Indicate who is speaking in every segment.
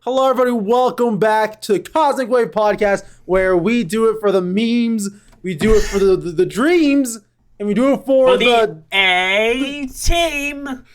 Speaker 1: Hello, everybody. Welcome back to Cosmic Wave Podcast, where we do it for the memes, we do it for the dreams, and we do it for
Speaker 2: the A-Team.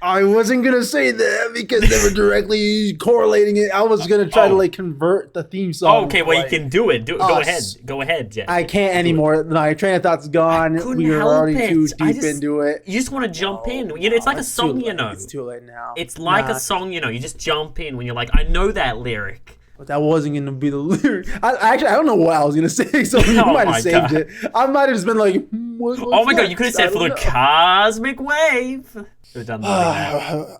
Speaker 1: I wasn't gonna say that because they were directly correlating it. I was gonna try to convert the theme song.
Speaker 2: Okay, well you can do it. Go ahead, Jeff.
Speaker 1: I can't anymore. My train of thought's gone. We are already too deep into it.
Speaker 2: You just want to jump in. It's like a song,
Speaker 1: It's too late now.
Speaker 2: It's like a song, you just jump in when you're like, I know that lyric.
Speaker 1: But that wasn't gonna be the lyric. I don't know what I was gonna say. So you might have saved it. I might have just been like,
Speaker 2: oh my god, you could have said for the Cosmic Wave. Done
Speaker 1: are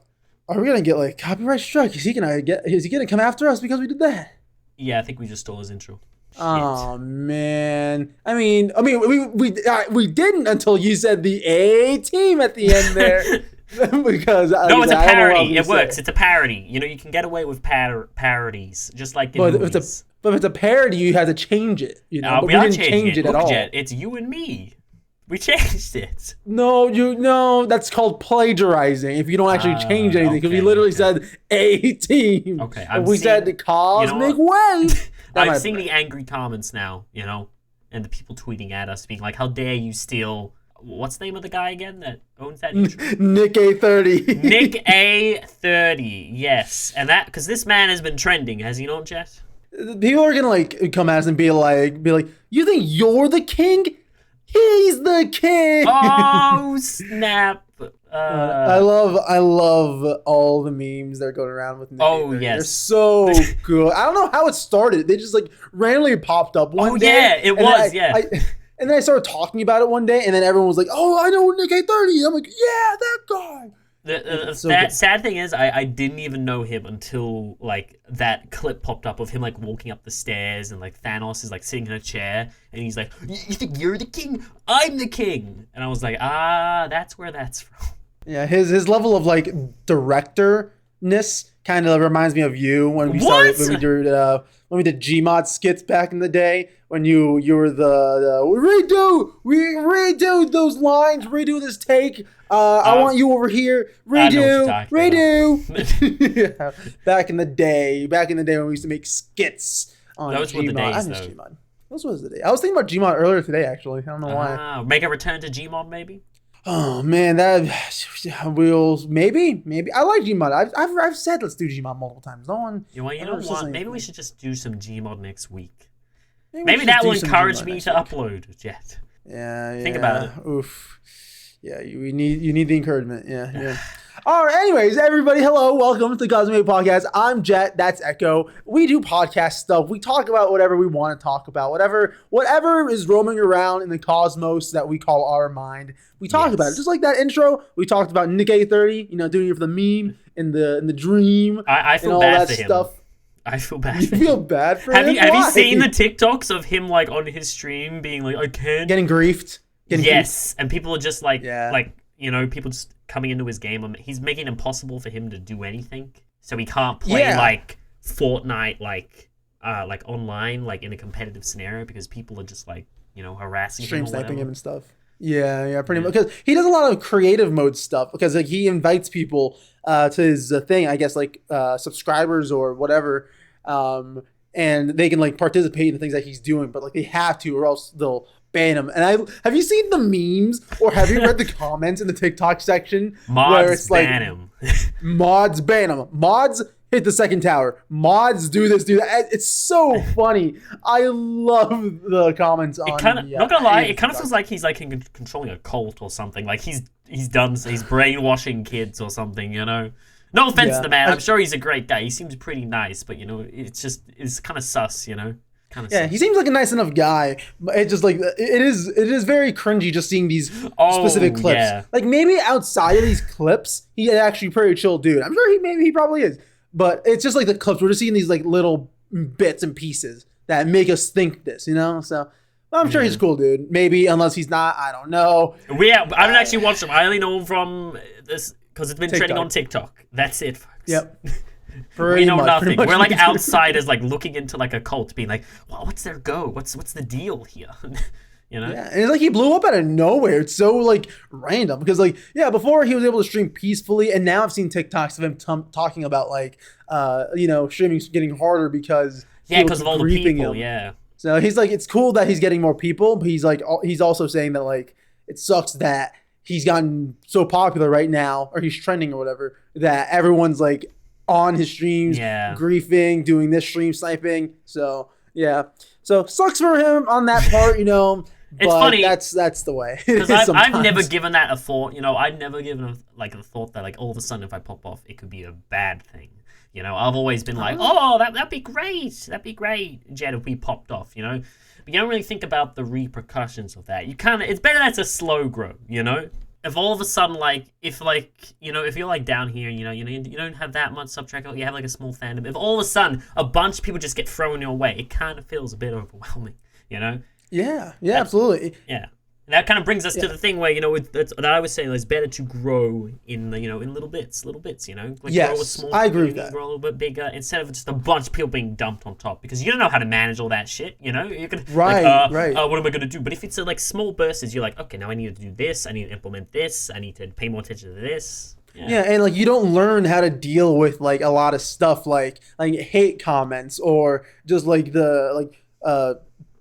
Speaker 1: we gonna get copyright strike? Is he gonna come after us because we did that?
Speaker 2: Yeah, I think we just stole his intro. Shit.
Speaker 1: Oh man. I mean, we didn't until you said the A-Team at the end there. Because
Speaker 2: no, it's a parody. It works. It's a parody. You can get away with parodies, just like in movies.
Speaker 1: But if it's a parody, you had to change it. But we didn't change it at all.
Speaker 2: It's you and me. We changed it.
Speaker 1: No, that's called plagiarizing. If you don't actually change anything, because we literally said A-Team.
Speaker 2: Okay,
Speaker 1: we said the Cosmic Wave.
Speaker 2: I'm seeing the angry comments now, and the people tweeting at us, being like, "How dare you steal?" What's the name of the guy again that owns that intro?
Speaker 1: Nick A30.
Speaker 2: Nick A30. Yes, and that because this man has been trending, has he not, Jess?
Speaker 1: People are gonna come at us and be like, "You think you're the king? He's the king!"
Speaker 2: Oh snap!
Speaker 1: I love all the memes that are going around with Nick.
Speaker 2: Oh yes,
Speaker 1: they're so good. I don't know how it started. They just randomly popped up one day.
Speaker 2: Oh yeah, it was.
Speaker 1: And then I started talking about it one day, and then everyone was like, "Oh, I know Nick A30." I'm like, "Yeah, that guy."
Speaker 2: The sad thing is, I didn't even know him until that clip popped up of him walking up the stairs and Thanos is sitting in a chair and he's like, "You think you're the king? I'm the king." And I was like, that's where that's from.
Speaker 1: Yeah, his level of directorness kind of reminds me of you when we started when we did Gmod skits back in the day. When you were the redo those lines, redo this take. I want you over here. Redo. Yeah. Back in the day when we used to make skits on
Speaker 2: Those were the
Speaker 1: Gmod.
Speaker 2: days,
Speaker 1: I miss Gmod. Those was the day. I was thinking about Gmod earlier today, actually. I don't know why.
Speaker 2: Make a return to Gmod, maybe.
Speaker 1: Oh man, that wheels. Maybe. I like Gmod. I've said let's do Gmod multiple times. No one.
Speaker 2: You know what? Maybe we should just do some Gmod next week. Maybe that will encourage me to upload, Jet.
Speaker 1: Yeah.
Speaker 2: Think about it.
Speaker 1: Oof. Yeah, you need the encouragement. Yeah. All right. Anyways, everybody, hello, welcome to the Cosmic Wave Podcast. I'm Jet. That's Echo. We do podcast stuff. We talk about whatever we want to talk about. Whatever is roaming around in the cosmos that we call our mind. We talk about it. Just like that intro, we talked about Nick A30. Doing it for the meme in the dream.
Speaker 2: I feel
Speaker 1: and all
Speaker 2: bad
Speaker 1: that
Speaker 2: for him.
Speaker 1: Stuff.
Speaker 2: I feel bad.
Speaker 1: You feel bad for him?
Speaker 2: Have you seen the TikToks of him on his stream being like, I can't
Speaker 1: getting griefed?
Speaker 2: And people are just people just coming into his game. He's making it impossible for him to do anything. So he can't play Fortnite online in a competitive scenario because people are just harassing
Speaker 1: stream
Speaker 2: him,
Speaker 1: sniping him and stuff. Yeah, pretty much. Because he does a lot of creative mode stuff because he invites people to his thing, I guess subscribers or whatever, and they can participate in the things that he's doing, but they have to or else they'll ban him. And have you seen the memes or have you read the comments in the TikTok section
Speaker 2: where it's ban him?
Speaker 1: Mods ban him. Mods hit the second tower. Mods do this, do that. It's so funny. I love the comments on.
Speaker 2: Not gonna lie, it kind of feels like he's controlling a cult or something. He's brainwashing kids or something. No offense to the man. I'm sure he's a great guy. He seems pretty nice, but it's kind of sus.
Speaker 1: He seems like a nice enough guy. But it just it is very cringy just seeing these specific clips.
Speaker 2: Yeah.
Speaker 1: Maybe outside of these clips, he's actually a pretty chill dude. I'm sure he probably is. But it's just the clips. We're just seeing these little bits and pieces that make us think this, So I'm sure he's a cool dude. Maybe, unless he's not. I don't know.
Speaker 2: I haven't actually watched him. I only know him from this because it's been trending on TikTok. That's it, folks.
Speaker 1: Yep.
Speaker 2: We know nothing. We're outsiders looking into a cult, being like, well, what's their go? What's the deal here? You know?
Speaker 1: Yeah, and it's like he blew up out of nowhere. It's so like random because like before he was able to stream peacefully, and now I've seen TikToks of him talking about like streaming's getting harder because
Speaker 2: because of all the people. Yeah.
Speaker 1: So he's like, it's cool that he's getting more people, but he's like, he's also saying that like it sucks that he's gotten so popular right now, or he's trending or whatever, that everyone's like on his streams, griefing, doing this stream sniping. So yeah, so sucks for him on that part,
Speaker 2: It's funny.
Speaker 1: That's the way.
Speaker 2: Because I've never given that a thought. I've never given a thought that like all of a sudden if I pop off, it could be a bad thing. I've always been like, that'd be great. That'd be great, Jed, if we popped off. But you don't really think about the repercussions of that. It's better that's a slow grow. If all of a sudden if you're like down here, you don't have that much sub track, you have like a small fandom. If all of a sudden a bunch of people just get thrown your way, it kind of feels a bit overwhelming.
Speaker 1: Yeah, absolutely.
Speaker 2: Yeah, and that kind of brings us to the thing where that I was saying it's better to grow in in little bits. Grow a small.
Speaker 1: I agree with that.
Speaker 2: Grow a little bit bigger instead of just a bunch of people being dumped on top because you don't know how to manage all that shit. You can
Speaker 1: right.
Speaker 2: What am I gonna do? But if it's like small bursts, you're like, okay, now I need to do this. I need to implement this. I need to pay more attention to this.
Speaker 1: Yeah, and like you don't learn how to deal with like a lot of stuff like hate comments or just like the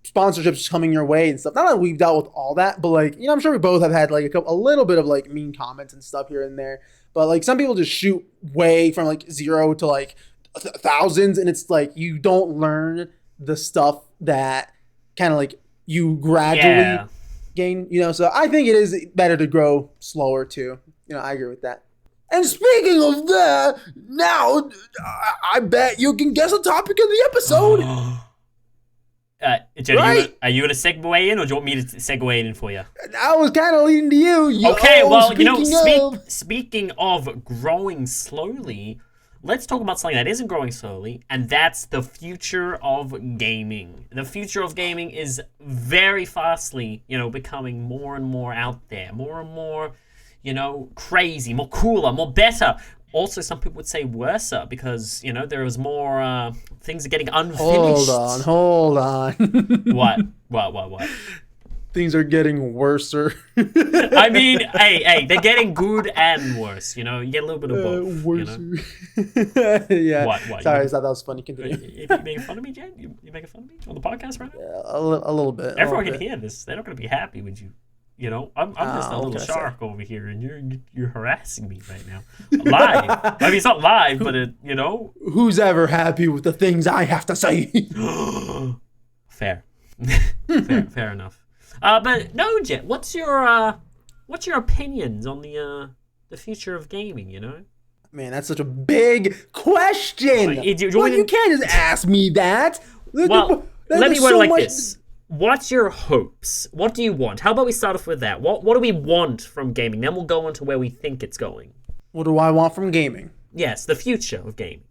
Speaker 1: sponsorships coming your way and stuff. Not that we've dealt with all that, but like I'm sure we both have had like a little bit of like mean comments and stuff here and there. But like some people just shoot way from like 0 to like thousands, and it's like you don't learn the stuff that kind of like you gradually gain. So I think it is better to grow slower too. I agree with that. And speaking of that, now I bet you can guess the topic of the episode.
Speaker 2: Jenny, right? Are you going to segue in, or do you want me to segue in for you?
Speaker 1: I was kind of leading to you.
Speaker 2: Okay, well, speaking of growing slowly, let's talk about something that isn't growing slowly, and that's the future of gaming. The future of gaming is very fastly, becoming more and more out there, more and more, crazy, more cooler, more better. Also, some people would say worse because, there was more things are getting unfinished.
Speaker 1: Hold on.
Speaker 2: What?
Speaker 1: Things are getting worser.
Speaker 2: I mean, hey, they're getting good and worse. You get a little bit of both.
Speaker 1: Worser. Yeah.
Speaker 2: What?
Speaker 1: Sorry, I thought that was funny. Continue.
Speaker 2: You making fun of me, Jen? You making fun of me on the podcast right now?
Speaker 1: Yeah, a little bit.
Speaker 2: Everyone can hear this. They're not going to be happy with you. I'm just a little shark over here, and you're harassing me right now. Live. I mean, it's not live, but
Speaker 1: Who's ever happy with the things I have to say?
Speaker 2: Fair. Fair enough. But no, Jet, what's your opinions on the future of gaming?
Speaker 1: Man, that's such a big question. You can't just ask me that.
Speaker 2: Well, let me word it like this. What's your hopes? What do you want? How about we start off with that? What do we want from gaming? Then we'll go on to where we think it's going.
Speaker 1: What do I want from gaming?
Speaker 2: Yes, the future of gaming.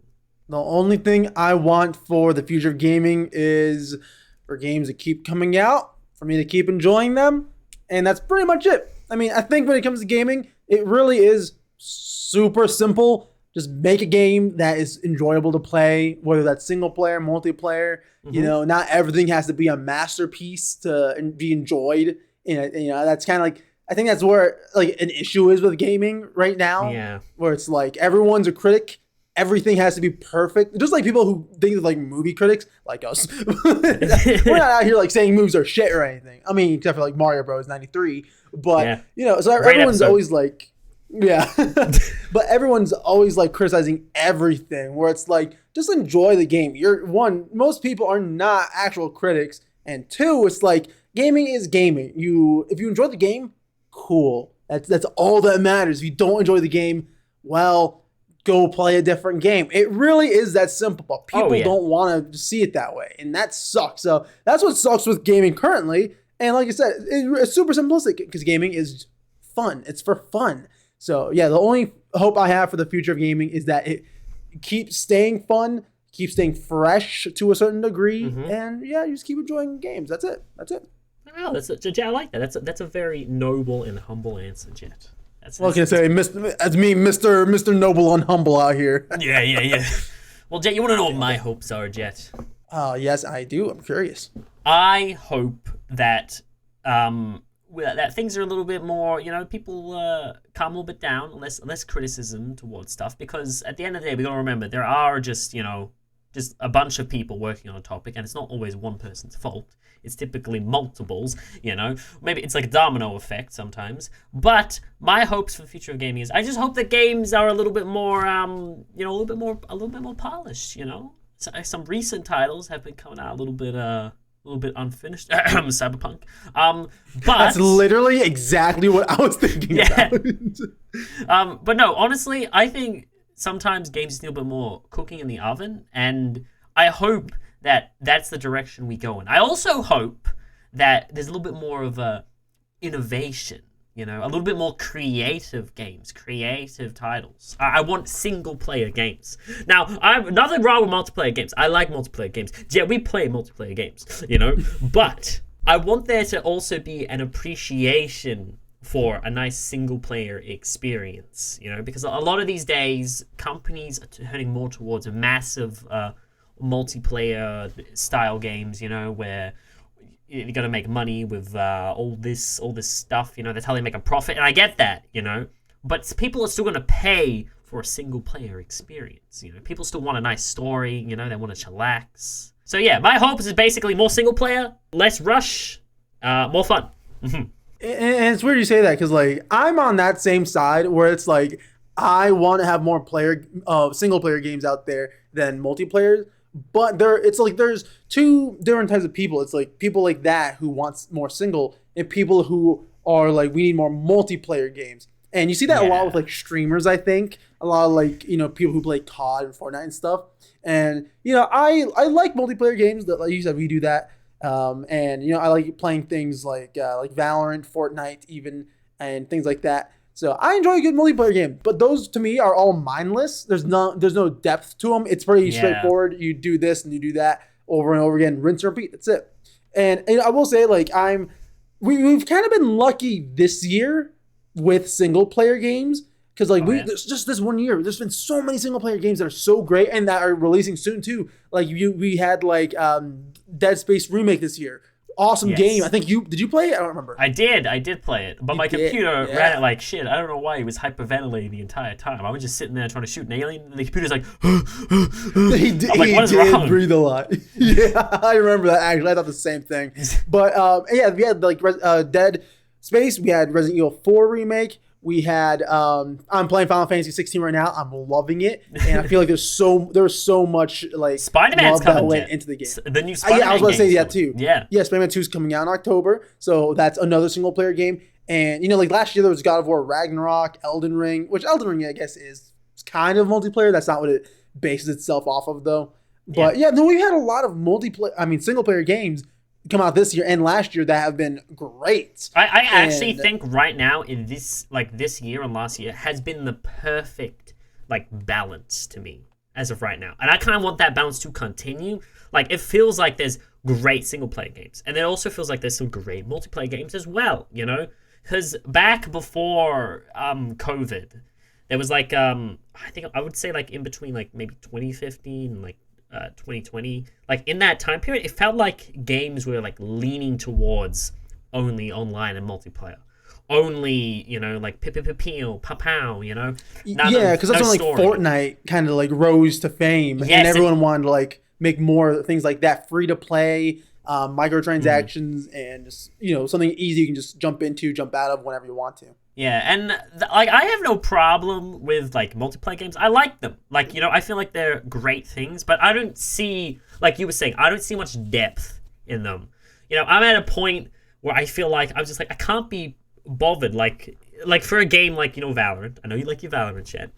Speaker 1: The only thing I want for the future of gaming is for games to keep coming out, for me to keep enjoying them, and that's pretty much it. I mean, I think when it comes to gaming, it really is super simple. Just make a game that is enjoyable to play, whether that's single player, multiplayer. Mm-hmm. Not everything has to be a masterpiece to be enjoyed. That's kind of like, I think that's where like an issue is with gaming right now.
Speaker 2: Yeah.
Speaker 1: Where it's like everyone's a critic. Everything has to be perfect. Just like people who think of like movie critics, like us. We're not out here like saying movies are shit or anything. I mean, except for like Mario Bros. 93. But, so everyone's always like, yeah. But everyone's always like criticizing everything where it's like, just enjoy the game. Most people are not actual critics. And two, it's like gaming is gaming. If you enjoy the game, cool. That's all that matters. If you don't enjoy the game, well, go play a different game. It really is that simple, but people don't want to see it that way. And that sucks. So that's what sucks with gaming currently. And like I said, it's super simplistic because gaming is fun. It's for fun. So yeah, the only hope I have for the future of gaming is that it keeps staying fun, keeps staying fresh to a certain degree, and you just keep enjoying games. That's it.
Speaker 2: Oh, Jet, I like that. That's a very noble and humble answer, Jet.
Speaker 1: What can I say? That's me, Mr. Noble and Humble out here.
Speaker 2: Yeah. Well, Jet, you want to know what my hopes are, Jet?
Speaker 1: Yes, I do. I'm curious.
Speaker 2: I hope that that things are a little bit more, people calm a little bit down, less criticism towards stuff, because at the end of the day, we gotta remember there are just a bunch of people working on a topic, and it's not always one person's fault. It's typically multiples, Maybe it's like a domino effect sometimes. But my hopes for the future of gaming is I just hope that games are a little bit more, a little bit more polished, So, some recent titles have been coming out a little bit unfinished. Cyberpunk. But
Speaker 1: that's literally exactly what I was thinking
Speaker 2: about. But no, honestly, I think sometimes games need a little bit more cooking in the oven, and I hope that that's the direction we go in. I also hope that there's a little bit more of a innovation, a little bit more creative games, creative titles. I want single-player games. Now, I've nothing wrong with multiplayer games. I like multiplayer games. Yeah, we play multiplayer games, But I want there to also be an appreciation for a nice single-player experience, Because a lot of these days, companies are turning more towards a massive multiplayer style games, where you got to make money with all this stuff, that's how they make a profit, and I get that, but people are still going to pay for a single player experience. People still want a nice story, they want to chillax. So yeah, my hope is basically more single player, less rush, more fun.
Speaker 1: And it's weird you say that, because like I'm on that same side where it's like I want to have more single player games out there than multiplayer. But there's two different types of people. It's like people like that who wants more single, and people who are like, we need more multiplayer games. And you see that a lot with like streamers, I think. A lot of like, people who play COD and Fortnite and stuff. And, I like multiplayer games that, like you said, we do that. And, I like playing things like Valorant, Fortnite even, and things like that. So I enjoy a good multiplayer game, but those to me are all mindless. There's no depth to them. It's pretty straightforward. You do this and you do that over and over again, rinse and repeat. That's it. And I will say, like, we've kind of been lucky this year with single player games, because there's just this one year, there's been so many single player games that are so great and that are releasing soon too. Like we had like Dead Space remake this year. Awesome game. I think did you play it? I don't remember.
Speaker 2: I did play it, but my computer ran it like shit. I don't know why. It was hyperventilating the entire time. I was just sitting there trying to shoot an alien, and the computer's like,
Speaker 1: he did breathe a lot. Yeah, I remember that actually. I thought the same thing. But we had like Dead Space. We had Resident Evil 4 remake. We had I'm playing Final Fantasy 16 right now. I'm loving it, and I feel like there's so much like
Speaker 2: Spider-Man's
Speaker 1: love that went into the game.
Speaker 2: The new Spider-Man
Speaker 1: I was about to say that too.
Speaker 2: Yeah,
Speaker 1: Spider-Man 2 is coming out in October, so that's another single player game. And like last year there was God of War Ragnarok, Elden Ring, which Elden Ring I guess is kind of multiplayer. That's not what it bases itself off of though. But we had a lot of single player games come out this year and last year that have been great.
Speaker 2: I actually think right now in this year and last year has been the perfect balance to me as of right now, and I kind of want that balance to continue. Like, it feels like there's great single player games, and it also feels like there's some great multiplayer games as well, because back before COVID, there was I think I would say in between maybe 2015 and 2020, in that time period, it felt like games were leaning towards only online and multiplayer, only pew pow,
Speaker 1: because that's when Fortnite kind of rose to fame, and everyone wanted to make more things like that, free to play, microtransactions, and just something easy you can just jump out of whenever you want to.
Speaker 2: Yeah, and I have no problem with multiplayer games. I like them. I feel like they're great things, but I don't see, like you were saying, I don't see much depth in them. I'm at a point where I feel like I'm just I can't be bothered. Like for a game Valorant. I know you like your Valorant, Chad.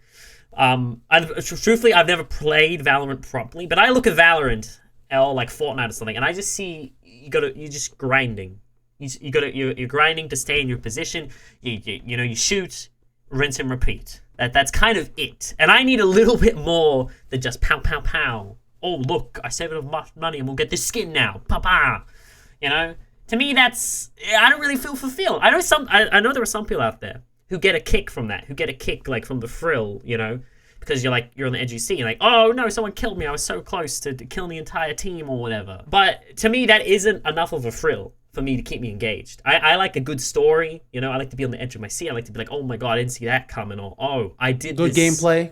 Speaker 2: Truthfully, I've never played Valorant properly, but I look at Valorant or Fortnite or something, and I just see you're just grinding. You're grinding to stay in your position. You shoot, rinse and repeat. That's kind of it. And I need a little bit more than just pow pow pow. Oh look, I saved enough money and we'll get this skin now. Pa pa. To me I don't really feel fulfilled. I know there are some people out there who get a kick from that, who get a kick from the thrill, because you're on the edge of your seat. You're oh no, someone killed me. I was so close to killing the entire team or whatever. But to me, that isn't enough of a thrill for me to keep me engaged. I like a good story, you know. I like to be on the edge of my seat. I like to be like, oh my god, I didn't see that coming, or oh, I did
Speaker 1: good
Speaker 2: this.
Speaker 1: gameplay.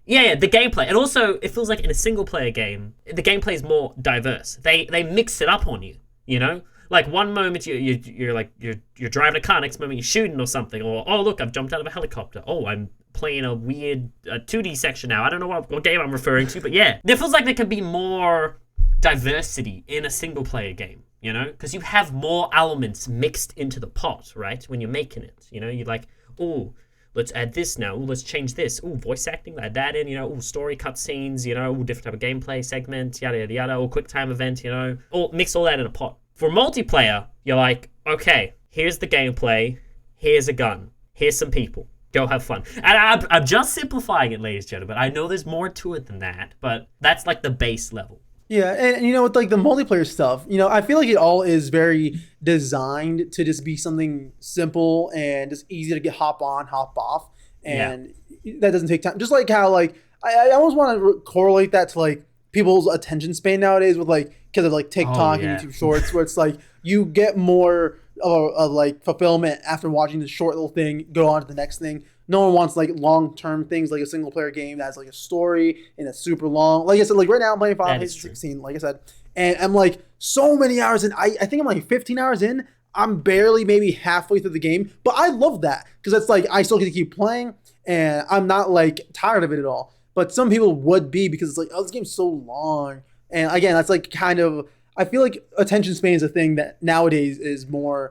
Speaker 2: Yeah, the gameplay, and also it feels like in a single player game, the gameplay is more diverse. They mix it up on you, you know. Like one moment you're driving a car, next moment you're shooting or something, or oh look, I've jumped out of a helicopter. Oh, I'm playing a weird 2D section now. I don't know what game I'm referring to, but yeah, it feels like there can be more diversity in a single player game, you know, because you have more elements mixed into the pot, right? When you're making it, you know, you're like, oh, let's add this now. Ooh, let's change this. Oh, voice acting, add that in, you know. Oh, story cutscenes, you know. Ooh, different type of gameplay segment, yada, yada, yada. Or quick time event, you know. Or mix all that in a pot. For multiplayer, you're like, okay, here's the gameplay. Here's a gun. Here's some people. Go have fun. And I'm just simplifying it, ladies and gentlemen. I know there's more to it than that, but that's like the base level.
Speaker 1: Yeah, and you know, with like the multiplayer stuff, you know, I feel like it all is very designed to just be something simple and just easy to hop on, hop off, and that doesn't take time. Just like how like I almost want to correlate that to like people's attention span nowadays with like because of like TikTok and YouTube Shorts, where it's like you get more of like fulfillment after watching the short little thing, go on to the next thing. No one wants like long-term things like a single-player game that's like a story and it's super long. Like I said, like right now I'm playing Final Fantasy 16, like I said, and I'm like so many hours in. I think I'm like 15 hours in. I'm barely maybe halfway through the game, but I love that because it's like I still get to keep playing and I'm not like tired of it at all. But some people would be because it's like, oh, this game's so long. And again, that's like kind of, I feel like attention span is a thing that nowadays is more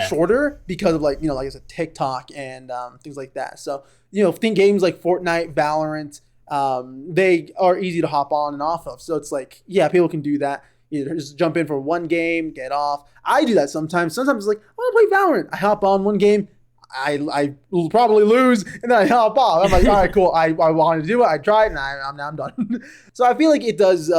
Speaker 1: shorter because of like, you know, like I said, TikTok and things like that. So, you know, think games like Fortnite, Valorant, they are easy to hop on and off of. So it's like, yeah, people can do that. You know, just jump in for one game, get off. I do that sometimes. Sometimes it's like, I want to play Valorant. I hop on one game. I will probably lose and then I hop off. I'm like, all right, cool. I wanted to do it. I tried and I'm done. So I feel like it does.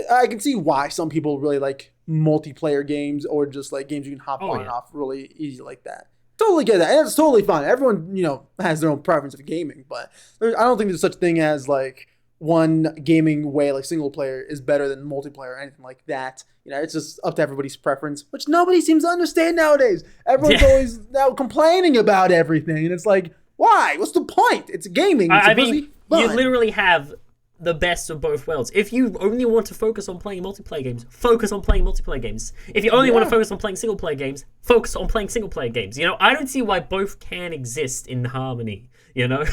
Speaker 1: I can see why some people really like multiplayer games or just like games you can hop on and off really easy like that. Totally get that. And it's totally fine. Everyone, you know, has their own preference of gaming, but I don't think there's such thing as like one gaming way, like single player is better than multiplayer or anything like that. You know, it's just up to everybody's preference, which nobody seems to understand nowadays. Everyone's always now complaining about everything. And it's like, why? What's the point? It's gaming. It's
Speaker 2: I mean, you literally have the best of both worlds. If you only want to focus on playing multiplayer games, focus on playing multiplayer games. If you only want to focus on playing single player games, focus on playing single player games. You know, I don't see why both can exist in harmony, you know?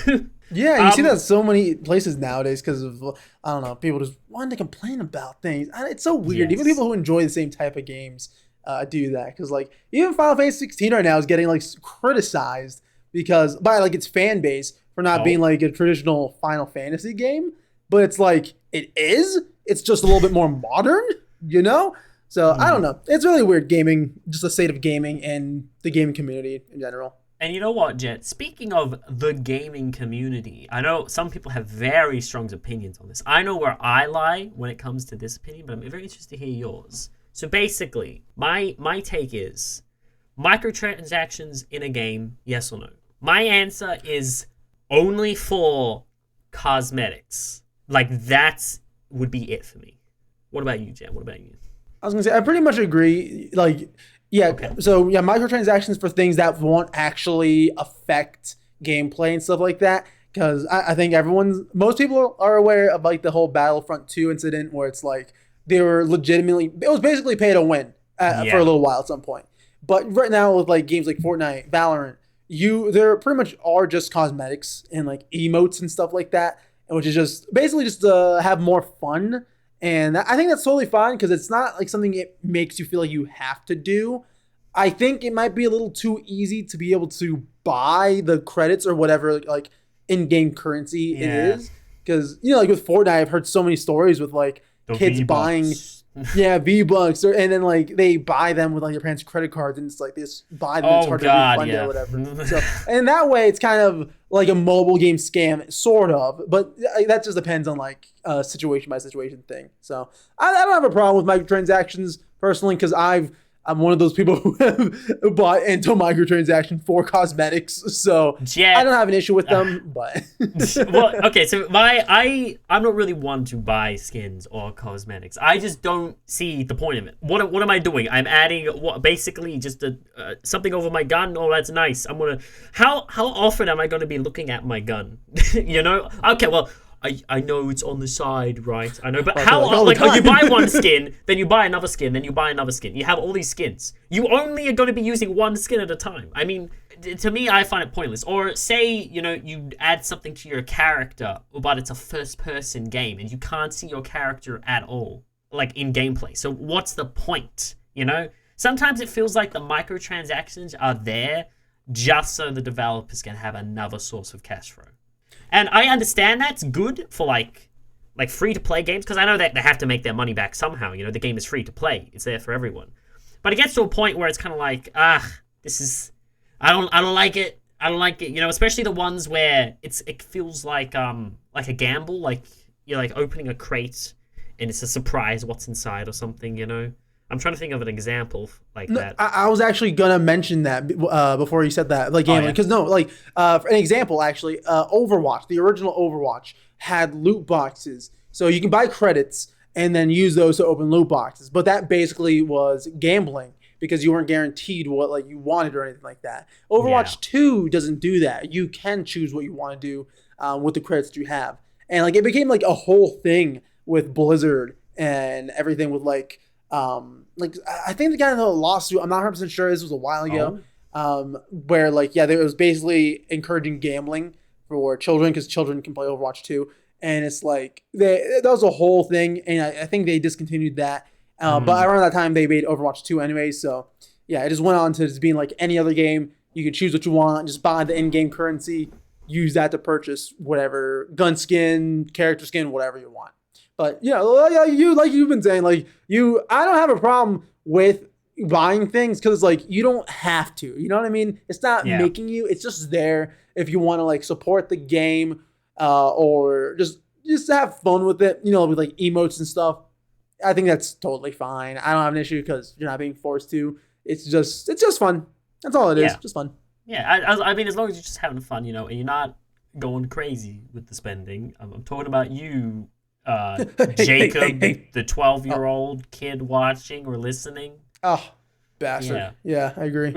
Speaker 1: Yeah, you see that so many places nowadays because of, I don't know, people just wanting to complain about things. It's so weird. Even people who enjoy the same type of games do that. Because, like, even Final Fantasy 16 right now is getting, like, criticized because by, like, its fan base for not being, like, a traditional Final Fantasy game. But it's like, it is. It's just a little bit more modern, you know? So, I don't know. It's really weird gaming, just the state of gaming and the gaming community in general.
Speaker 2: And you know what, Jet? Speaking of the gaming community, I know some people have very strong opinions on this. I know where I lie when it comes to this opinion, but I'm very interested to hear yours. So basically, my take is microtransactions in a game, yes or no? My answer is only for cosmetics. Like, that's would be it for me. What about you, Jet? What about you?
Speaker 1: I was going to say, I pretty much agree. Like, yeah, so yeah, microtransactions for things that won't actually affect gameplay and stuff like that. Because I think most people are aware of like the whole Battlefront 2 incident where it's like they were it was basically pay to win for a little while at some point. But right now with like games like Fortnite, Valorant, there pretty much are just cosmetics and like emotes and stuff like that, which is just basically just to have more fun. And I think that's totally fine because it's not like something it makes you feel like you have to do. I think it might be a little too easy to be able to buy the credits or whatever like in-game currency it is. Because, you know, like with Fortnite, I've heard so many stories with like kids buying V-Bucks and then like they buy them with like their parents' credit cards and it's like they just buy them. It's hard to refund it or whatever. So, and that way it's kind of like a mobile game scam, sort of. But that just depends on like a situation by situation thing. So I don't have a problem with microtransactions personally because I've I'm one of those people who have bought into microtransaction for cosmetics, so I don't have an issue with them. But
Speaker 2: well, okay, so I'm not really one to buy skins or cosmetics. I just don't see the point of it. What am I doing? I'm adding basically just something over my gun. Oh, that's nice. How often am I gonna be looking at my gun? You know? Okay, well. I know it's on the side, right? I know, but you buy one skin, then you buy another skin, then you buy another skin. You have all these skins. You only are going to be using one skin at a time. I mean, to me, I find it pointless. Or say, you add something to your character, but it's a first-person game, and you can't see your character at all, like in gameplay. So what's the point, Sometimes it feels like the microtransactions are there just so the developers can have another source of cash flow. And I understand that's good for like free-to-play games, because I know that they have to make their money back somehow. The game is free to play. It's there for everyone. But it gets to a point where it's kind of like, this is... I don't like it. I don't like it. Especially the ones where it feels like a gamble. Like you're like opening a crate and it's a surprise what's inside or something, I'm trying to think of an example like that.
Speaker 1: I was actually gonna mention that before you said that, like gambling, because for an example, actually, Overwatch, the original Overwatch, had loot boxes, so you can buy credits and then use those to open loot boxes. But that basically was gambling because you weren't guaranteed what you wanted or anything like that. Overwatch 2 doesn't do that. You can choose what you want to do with the credits that you have, and it became a whole thing with Blizzard and everything with I think they got into a lawsuit. I'm not 100% sure. This was a while ago. Where there was basically encouraging gambling for children because children can play Overwatch 2, and it's that was a whole thing, and I think they discontinued that. But around that time they made Overwatch 2 anyway, so yeah, it just went on to just being like any other game. You can choose what you want, just buy the in-game currency, use that to purchase whatever gun skin, character skin, whatever you want. But you've been saying, I don't have a problem with buying things because you don't have to. You know what I mean? It's not making you. It's just there if you want to support the game, or just have fun with it. With emotes and stuff. I think that's totally fine. I don't have an issue because you're not being forced to. It's just fun. That's all it is. Just fun.
Speaker 2: Yeah, I mean, as long as you're just having fun, and you're not going crazy with the spending. I'm talking about you. Jacob, the 12-year-old kid watching or listening.
Speaker 1: Oh, bastard. Yeah, I agree.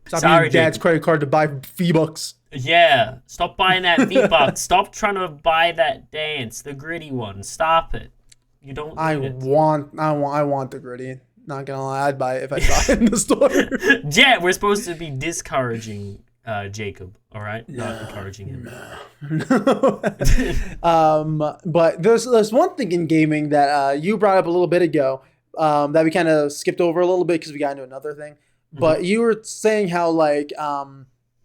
Speaker 1: Stop using Dad's credit card to buy V-Bucks.
Speaker 2: Yeah, stop buying that V-Bucks. Stop trying to buy that dance, the gritty one. Stop it. You don't need it.
Speaker 1: I want the gritty. Not gonna lie, I'd buy it if I saw it in the store.
Speaker 2: Yeah, we're supposed to be discouraging Jacob, all right? Not encouraging him.
Speaker 1: No. But there's one thing in gaming that you brought up a little bit ago that we kind of skipped over a little bit because we got into another thing. Mm-hmm. But you were saying how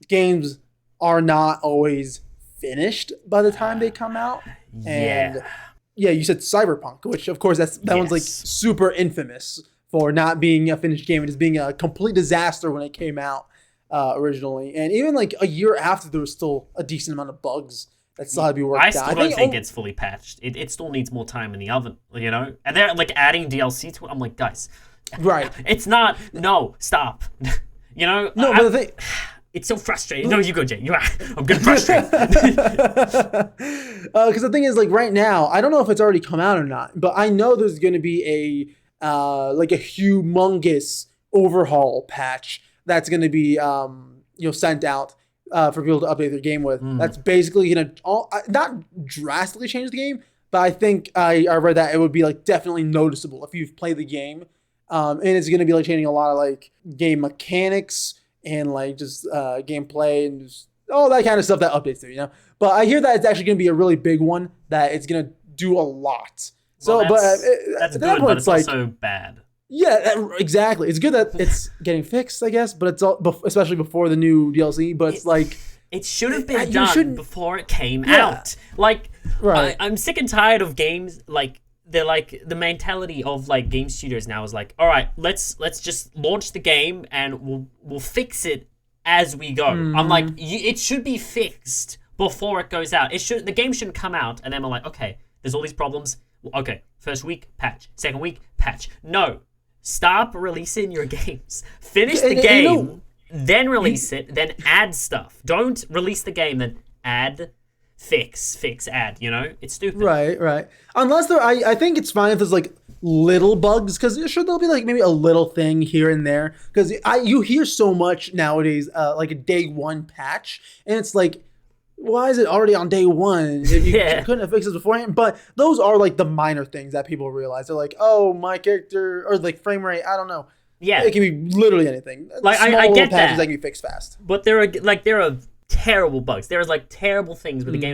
Speaker 1: games are not always finished by the time they come out. And yeah, you said Cyberpunk, which of course that one's super infamous for not being a finished game and just being a complete disaster when it came out. Originally, and even a year after, there was still a decent amount of bugs that still had to be worked out.
Speaker 2: I still don't think it's fully patched. It still needs more time in the oven, and they're adding DLC to it. I'm like, guys,
Speaker 1: right?
Speaker 2: It's not. No, stop. No, but the thing, it's so frustrating. No, you go, Jay. I'm getting frustrated.
Speaker 1: Because the thing is, right now, I don't know if it's already come out or not, but I know there's going to be a humongous overhaul patch that's going to be sent out for people to update their game with. That's basically going to not drastically change the game, but I think I read that it would be definitely noticeable if you've played the game, and it's going to be changing a lot of game mechanics and just gameplay and just all that kind of stuff that updates there. But I hear that it's actually going to be a really big one that it's going to do a lot.
Speaker 2: Well, that's good, but it's also bad.
Speaker 1: Yeah, exactly. It's good that it's getting fixed, I guess, but it's especially before the new DLC. But
Speaker 2: it should have been done before it came out. Right. I'm sick and tired of games they're the mentality of game studios now is all right, let's just launch the game and we'll fix it as we go. I'm it should be fixed before it goes out. The game shouldn't come out and then we're okay, there's all these problems. Okay, first week patch, second week patch. No. Stop releasing your games. Finish the game, then release it, then add stuff. Don't release the game, then add, fix, add, It's stupid.
Speaker 1: Right. Unless I think it's fine if there's like little bugs, because sure there'll be like maybe a little thing here and there, because you hear so much nowadays like a day one patch, and it's like, why is it already on day one if you couldn't have fixed this beforehand? But those are like the minor things that people realize. They're like, oh, my character, or like frame rate, I don't know.
Speaker 2: Yeah,
Speaker 1: it can be literally anything.
Speaker 2: Like I get
Speaker 1: patches that can be fixed fast.
Speaker 2: But there are terrible bugs. There is like terrible things where the game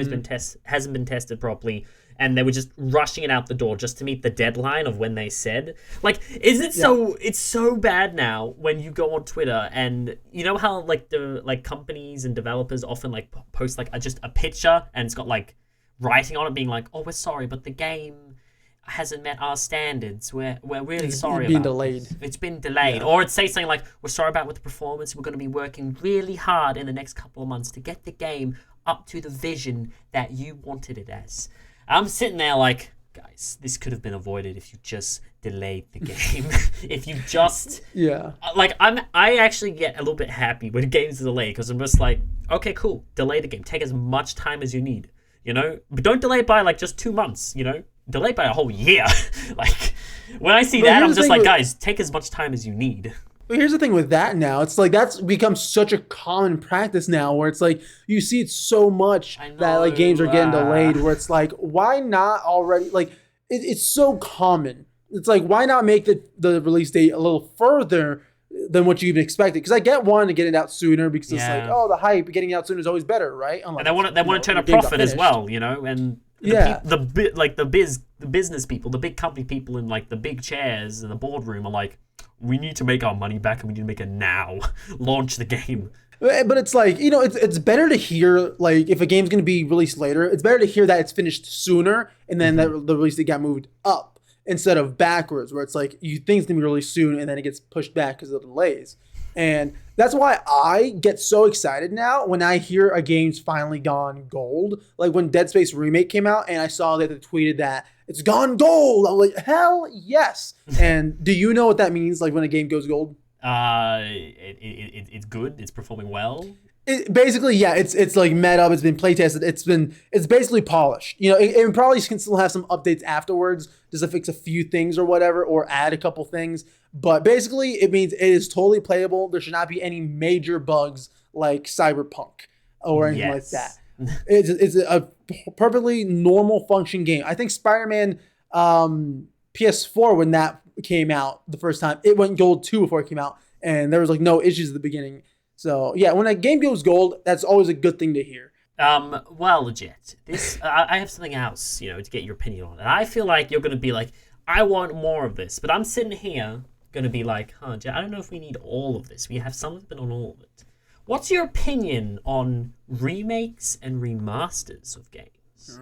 Speaker 2: hasn't been tested properly, and they were just rushing it out the door just to meet the deadline of when they said. Like, it's so bad now when you go on Twitter, and you know how like the companies and developers often like post like just a picture and it's got like writing on it being like, oh, we're sorry, but the game hasn't met our standards. We're really sorry about
Speaker 1: delayed.
Speaker 2: It's been delayed. Or it says something like, we're sorry about with the performance. We're going to be working really hard in the next couple of months to get the game up to the vision that you wanted it as. I'm sitting there like, guys, this could have been avoided if you just delayed the game. If you just like, I actually get a little bit happy when games are delayed, because I'm just like, okay, cool, delay the game, take as much time as you need, but don't delay it by like just 2 months, delay it by a whole year. Like, when I see that, I'm just like, guys, take as much time as you need.
Speaker 1: But here's the thing with that now. It's like that's become such a common practice now, where it's like you see it so much that like games are getting delayed, where it's like, why not already? Like it's so common. It's like, why not make the release date a little further than what you even expected? Because I get wanting to get it out sooner, because it's like, oh, the hype, getting it out sooner is always better, right?
Speaker 2: Unless, and they want to turn a profit as well, and the business people, the big company people in like the big chairs in the boardroom are like, we need to make our money back, and we need to make it now. Launch the game.
Speaker 1: But it's like, it's better to hear, like, if a game's going to be released later, it's better to hear that it's finished sooner, and then that the release date got moved up instead of backwards, where it's like you think it's going to be released soon, and then it gets pushed back because of the delays. And that's why I get so excited now when I hear a game's finally gone gold. Like when Dead Space Remake came out and I saw that they tweeted that it's gone gold. I'm like, hell yes. And do you know what that means? Like when a game goes gold?
Speaker 2: It's good. It's performing well.
Speaker 1: Basically, yeah, it's like met up. It's been play tested. It's basically polished. It probably can still have some updates afterwards, just to fix a few things or whatever, or add a couple things. But basically, it means it is totally playable. There should not be any major bugs like Cyberpunk or anything like that. It's a perfectly normal function game. I think Spider-Man PS4, when that came out the first time, it went gold too before it came out, and there was like no issues at the beginning. So yeah, when a game goes gold, that's always a good thing to hear.
Speaker 2: Well, Jet, I have something else, to get your opinion on, and I feel like you're gonna be like, I want more of this, but I'm sitting here gonna be like, Jet, I don't know if we need all of this. We have some of it, but not all of it. What's your opinion on remakes and remasters of games?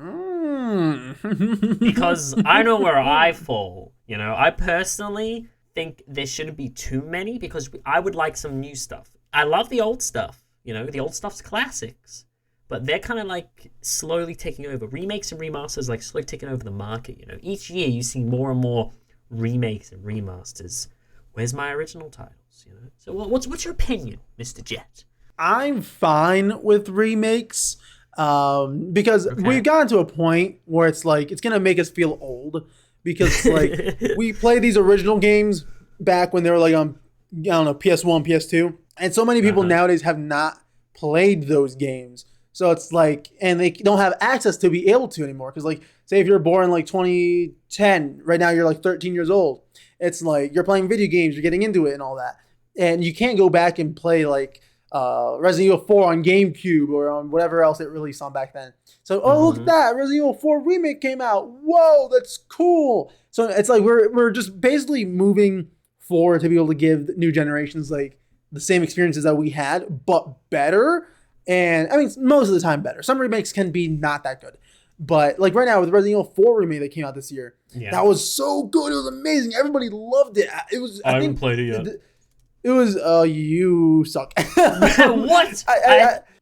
Speaker 2: Because I know where I fall. I personally think there shouldn't be too many, because I would like some new stuff. I love the old stuff. The old stuff's classics. But they're kind of like slowly taking over. Remakes and remasters like slowly taking over the market. Each year you see more and more remakes and remasters. Where's my original titles? So what's your opinion, Mr. Jet?
Speaker 1: I'm fine with remakes because we've gotten to a point where it's like it's gonna make us feel old, because like we play these original games back when they were like on, I don't know, PS1, PS2, and so many people nowadays have not played those games. So it's like, and they don't have access to be able to anymore. Because like, say if you're born in like 2010, right now you're like 13 years old. It's like you're playing video games, you're getting into it and all that. And you can't go back and play like Resident Evil 4 on GameCube or on whatever else it released on back then. So, look at that, Resident Evil 4 Remake came out. Whoa, that's cool. So it's like we're just basically moving forward to be able to give new generations like the same experiences that we had, but better. And I mean, most of the time better. Some remakes can be not that good. But like right now with Resident Evil 4 remake that came out this year, that was so good. It was amazing. Everybody loved it. It was. I haven't played it yet. It was. You suck.
Speaker 2: What?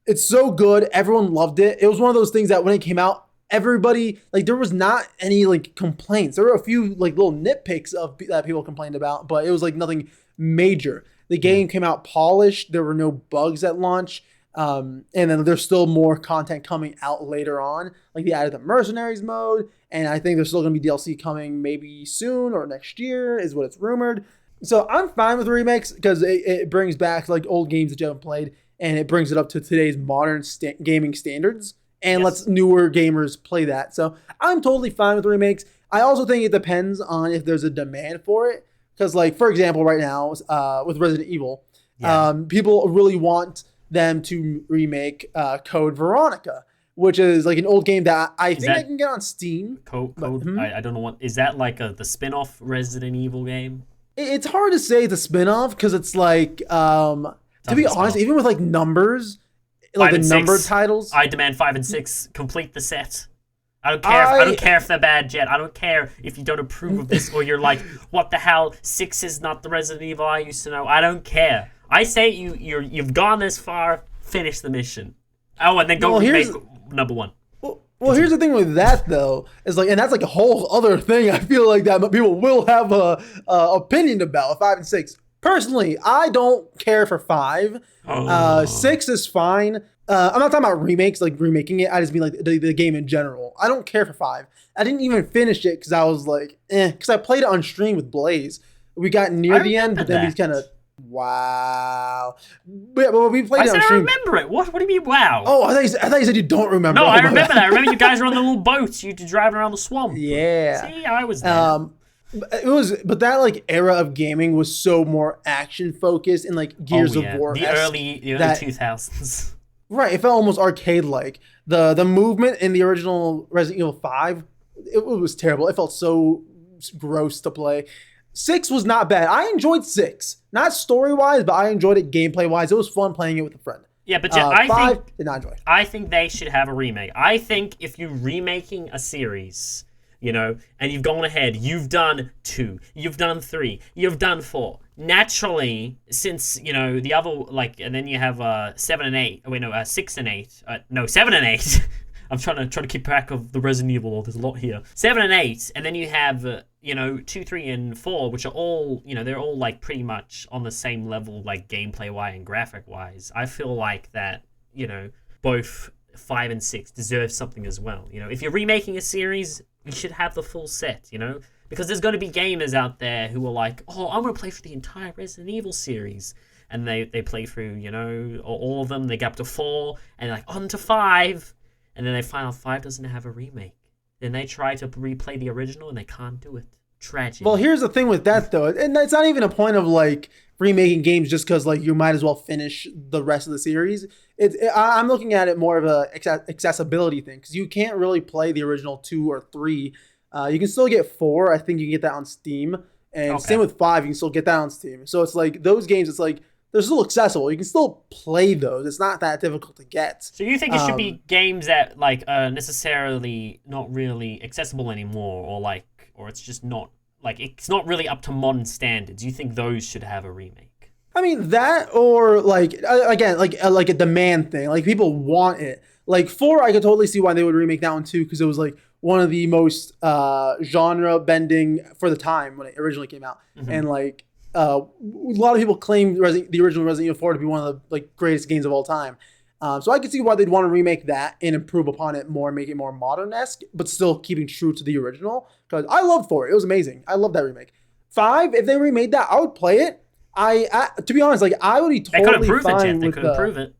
Speaker 1: It's so good. Everyone loved it. It was one of those things that when it came out, everybody, like, there was not any like complaints. There were a few like little nitpicks that people complained about, but it was like nothing major. The game came out polished. There were no bugs at launch. And then there's still more content coming out later on. Like they added the mercenaries mode, and I think there's still going to be DLC coming maybe soon or next year is what it's rumored. So I'm fine with remakes because it brings back like old games that you haven't played, and it brings it up to today's modern gaming standards and lets newer gamers play that. So I'm totally fine with remakes. I also think it depends on if there's a demand for it. Because like, for example, right now with Resident Evil, people really want them to remake Code Veronica, which is like an old game that I think I can get on Steam.
Speaker 2: Code? I don't know what is that like the spin-off Resident Evil game?
Speaker 1: It's hard to say the spin-off because it's like to be honest, even with like numbers, like the numbered titles,
Speaker 2: I demand 5 and 6 complete the set. I don't care. I don't care if they're bad, Jet. I don't care if you don't approve of this or you're like, what the hell? 6 is not the Resident Evil I used to know. I don't care. I say you've gone this far. Finish the mission. Oh, and then go remake number 1.
Speaker 1: Well, here's the thing with that though, is like, and that's like a whole other thing. I feel like that people will have a opinion about 5 and 6. Personally, I don't care for 5. 6 is fine. I'm not talking about remakes, like remaking it. I just mean like the game in general. I don't care for 5. I didn't even finish it because I was like, because I played it on stream with Blaze. We got near the end, but then we kind of. Wow. But we played it on stream.
Speaker 2: I remember it. What do you mean, wow?
Speaker 1: Oh, I thought you said you don't remember.
Speaker 2: No, I remember that. I remember you guys were on the little boats. You driving around the swamp.
Speaker 1: Yeah.
Speaker 2: See, I was there.
Speaker 1: But that like era of gaming was so more action focused and like Gears of War.
Speaker 2: The early 2000s.
Speaker 1: Right. It felt almost arcade like. The movement in the original Resident Evil 5, it was terrible. It felt so gross to play. 6 was not bad. I enjoyed 6. Not story-wise, but I enjoyed it gameplay-wise. It was fun playing it with a friend.
Speaker 2: Yeah, but
Speaker 1: 5 did not enjoy it.
Speaker 2: I think they should have a remake. I think if you're remaking a series, and you've gone ahead, you've done 2, you've done 3, you've done 4. Naturally, since, the other, like, and then you have 7 and 8. Wait, no, 6 and 8. No, 7 and 8. I'm trying to keep track of the Resident Evil. There's a lot here. 7 and 8, and then you have 2, 3, and 4, which are all they're all like pretty much on the same level, like gameplay wise and graphic wise. I feel like that both 5 and 6 deserve something as well. If you're remaking a series, you should have the full set. Because there's going to be gamers out there who are like, oh, I'm going to play through the entire Resident Evil series. And they play through, all of them. They get up to 4, and they're like, on to 5. And then they find out 5 doesn't have a remake. Then they try to replay the original, and they can't do it. Tragic.
Speaker 1: Well, here's the thing with that, though. And it's not even a point of, like, remaking games just because, like, you might as well finish the rest of the series. I'm looking at it more of a accessibility thing because you can't really play the original 2 or 3. You can still get 4. I think you can get that on Steam. And same with 5. You can still get that on Steam. So it's like those games, it's like they're still accessible. You can still play those. It's not that difficult to get.
Speaker 2: So you think it should be games that like necessarily not really accessible anymore, or it's just not like it's not really up to modern standards? You think those should have a remake?
Speaker 1: I mean that, or like again, like a demand thing. Like people want it. Like 4, I could totally see why they would remake that one too, because it was like one of the most genre bending for the time when it originally came out, and like. A lot of people claim the original Resident Evil 4 to be one of the like greatest games of all time. So I can see why they'd want to remake that and improve upon it more, make it more modern-esque, but still keeping true to the original. Because I loved 4. It was amazing. I love that remake. 5, if they remade that, I would play it. I to be honest, like I would be totally fine with
Speaker 2: They could improve it.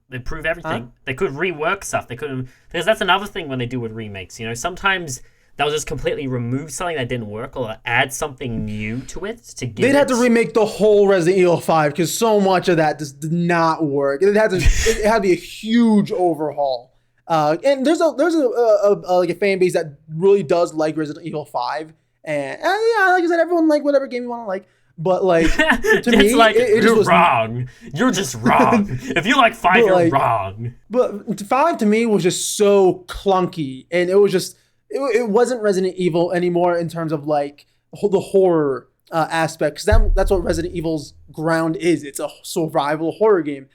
Speaker 2: They prove everything. Huh? They could rework stuff. They could, because that's another thing when they do with remakes. Sometimes they'll just completely remove something that didn't work or add something new to it to give
Speaker 1: They'd have to remake the whole Resident Evil 5 because so much of that just did not work. It had to be a huge overhaul. And there's a fan base that really does like Resident Evil 5. And yeah, like I said, everyone like whatever game you want to like. But like to me,
Speaker 2: like, you're wrong. You're just wrong. If you like 5, you're wrong.
Speaker 1: But 5 to me was just so clunky, and it was just. It wasn't Resident Evil anymore in terms of like the horror aspect, because that's what Resident Evil's ground is. It's a survival horror game.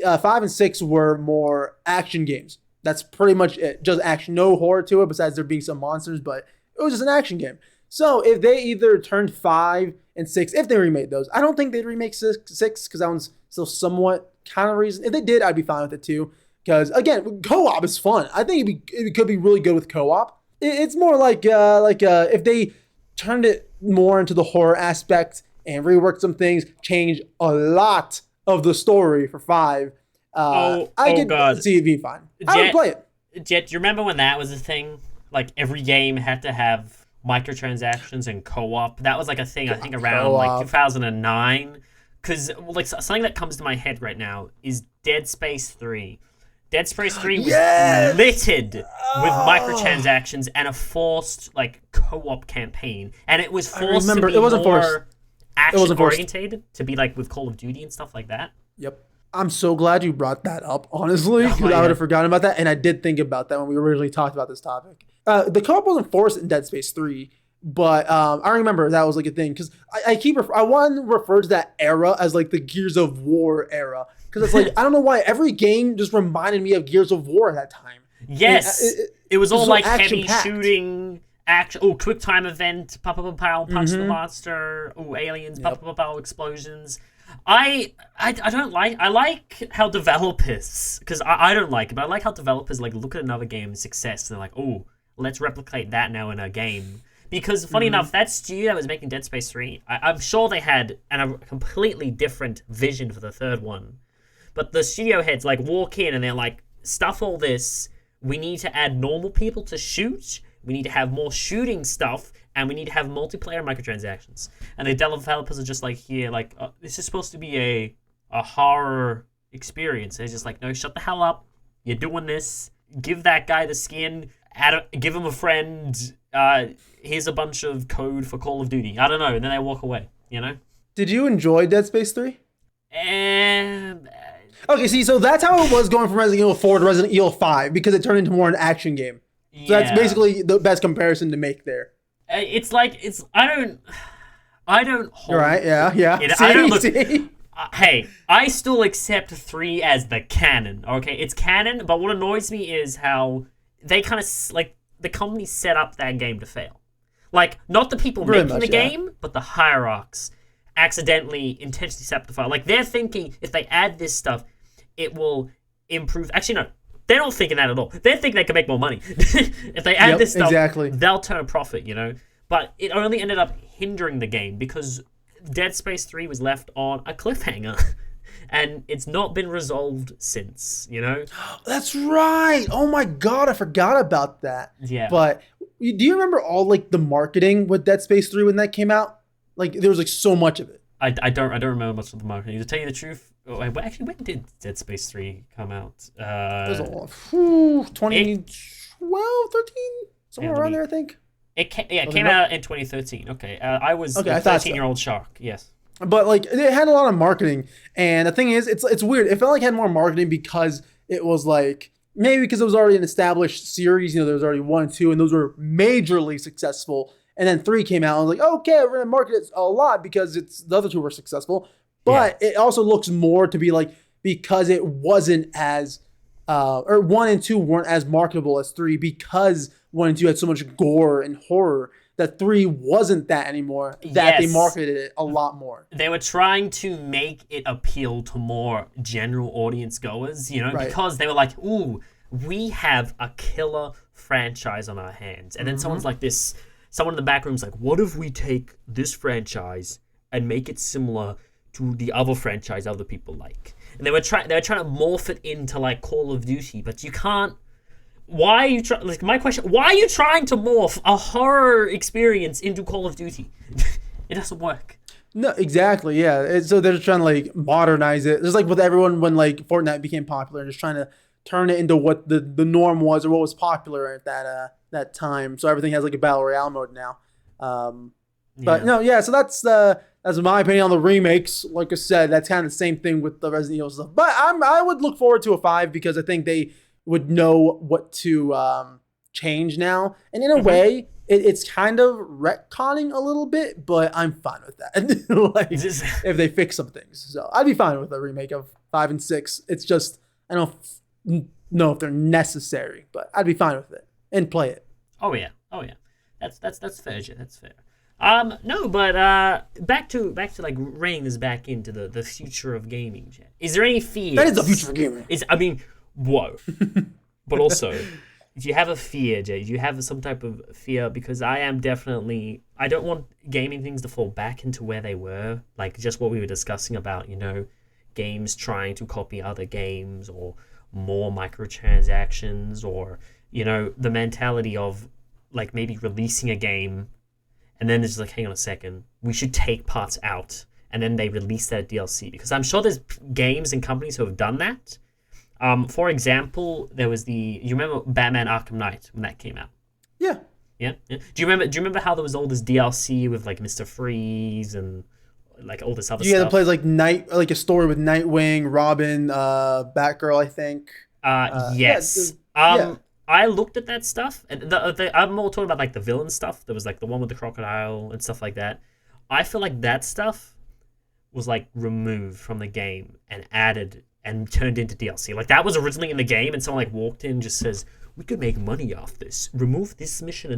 Speaker 1: 5 and 6 were more action games. That's pretty much it. Just action, no horror to it besides there being some monsters, but it was just an action game. So if they either turned 5 and 6, if they remade those, I don't think they'd remake 6 because that one's still somewhat kind of reason. If they did, I'd be fine with it too. Because again, co-op is fun. I think it could be really good with co-op. It's more like if they turned it more into the horror aspect and reworked some things, changed a lot of the story for 5. I could see it being fine. I would play it.
Speaker 2: Jet, do you remember when that was a thing? Like every game had to have microtransactions and co-op. That was like a thing I think around like 2009. Because like something that comes to my head right now is Dead Space 3. Dead Space 3 was littered with microtransactions and a forced like co-op campaign, and it was forced to be more action-oriented, to be like with Call of Duty and stuff like that.
Speaker 1: Yep. I'm so glad you brought that up, honestly, because I would have forgotten about that, and I did think about that when we originally talked about this topic. The co-op wasn't forced in Dead Space 3, but I remember that was like a thing, because I want to refer to that era as like the Gears of War era, because it's like, I don't know why, every game just reminded me of Gears of War at that time.
Speaker 2: Yes, it was all like heavy shooting, action, quick time event, pow, punch the monster, aliens, pow, explosions. I like how developers, because I don't like it, but I like how developers like look at another game's success and they're like, let's replicate that now in a game. Because funny enough, that studio that was making Dead Space 3, I'm sure they had a completely different vision for the third one. But the studio heads like walk in and they're like, stuff all this. We need to add normal people to shoot. We need to have more shooting stuff. And we need to have multiplayer microtransactions. And the developers are just like, this is supposed to be a horror experience. They're just like, no, shut the hell up. You're doing this. Give that guy the skin. Give him a friend. Here's a bunch of code for Call of Duty. I don't know. And then they walk away, you know?
Speaker 1: Did you enjoy Dead Space 3? Okay, see, so that's how it was going from Resident Evil 4 to Resident Evil 5, because it turned into more an action game. So that's basically the best comparison to make there.
Speaker 2: I don't hold...
Speaker 1: Right, yeah.
Speaker 2: Hey, I still accept 3 as the canon, okay? It's canon, but what annoys me is how they kind of, like, the company set up that game to fail. Like, not the people making the game, but the hierarchs accidentally, intentionally set up the file. Like, they're thinking if they add this stuff, it will improve... Actually, no. They're not thinking that at all. They think they can make more money. If they add this stuff, they'll turn a profit, you know? But it only ended up hindering the game because Dead Space 3 was left on a cliffhanger. And it's not been resolved since, you know?
Speaker 1: That's right. Oh my God, I forgot about that.
Speaker 2: Yeah.
Speaker 1: But do you remember all like the marketing with Dead Space 3 when that came out? Like there was like so much of it.
Speaker 2: I don't remember much of the marketing. To tell you the truth, actually, when did Dead Space 3 come out?
Speaker 1: It was 2012, 13? Somewhere around there, I think.
Speaker 2: It came out in 2013. Okay. I was a 13-year-old shark, yes.
Speaker 1: But like it had a lot of marketing. And the thing is, it's weird. It felt like it had more marketing because it was like, maybe because it was already an established series. You know, there was already 1 and 2, and those were majorly successful. And then 3 came out. I was like, okay, we're going to market it a lot because the other 2 were successful. But it also looks more to be like, because it wasn't as, or 1 and 2 weren't as marketable as 3 because 1 and 2 had so much gore and horror that 3 wasn't that anymore, that they marketed it a lot more.
Speaker 2: They were trying to make it appeal to more general audience goers, you know, because they were like, ooh, we have a killer franchise on our hands. And then someone's like this... Someone in the back room's like, what if we take this franchise and make it similar to the other franchise other people like? And they were trying to morph it into like Call of Duty, but you can't. Why are you trying? Like my question: why are you trying to morph a horror experience into Call of Duty? It doesn't work.
Speaker 1: No, exactly. Yeah. So they're just trying to like modernize it. Just like with everyone when like Fortnite became popular, just trying to turn it into what the norm was or what was popular at that time. So everything has like a battle royale mode now. But no, yeah. So that's my opinion on the remakes. Like I said, that's kind of the same thing with the Resident Evil stuff. But I would look forward to a 5 because I think they would know what to change now. And in a way, it's kind of retconning a little bit, but I'm fine with that. Like if they fix some things, so I'd be fine with a remake of 5 and 6. It's just I don't know if they're necessary, but I'd be fine with it and play it.
Speaker 2: Oh yeah. That's fair, Jet. That's fair. No, but back to like reining this back into the future of gaming, Jet. Is there any fears?
Speaker 1: That is the future of gaming.
Speaker 2: Whoa. But also, do you have a fear, Jay? Do you have some type of fear? Because I don't want gaming things to fall back into where they were, like just what we were discussing about, games trying to copy other games, or more microtransactions, or, the mentality of like maybe releasing a game and then it's like, hang on a second, we should take parts out, and then they release that DLC. Because I'm sure there's games and companies who have done that. For example, there was you remember Batman Arkham Knight when that came out?
Speaker 1: Yeah.
Speaker 2: Yeah. Do you remember how there was all this DLC with like Mr. Freeze and like all this other stuff?
Speaker 1: You had to play like a story with Nightwing, Robin, Batgirl, I think.
Speaker 2: Yes. Yeah. I looked at that stuff, and I'm more talking about like the villain stuff. There was like the one with the crocodile and stuff like that. I feel like that stuff was like removed from the game and added and turned into DLC. Like that was originally in the game, and someone like walked in and just says, "We could make money off this. Remove this mission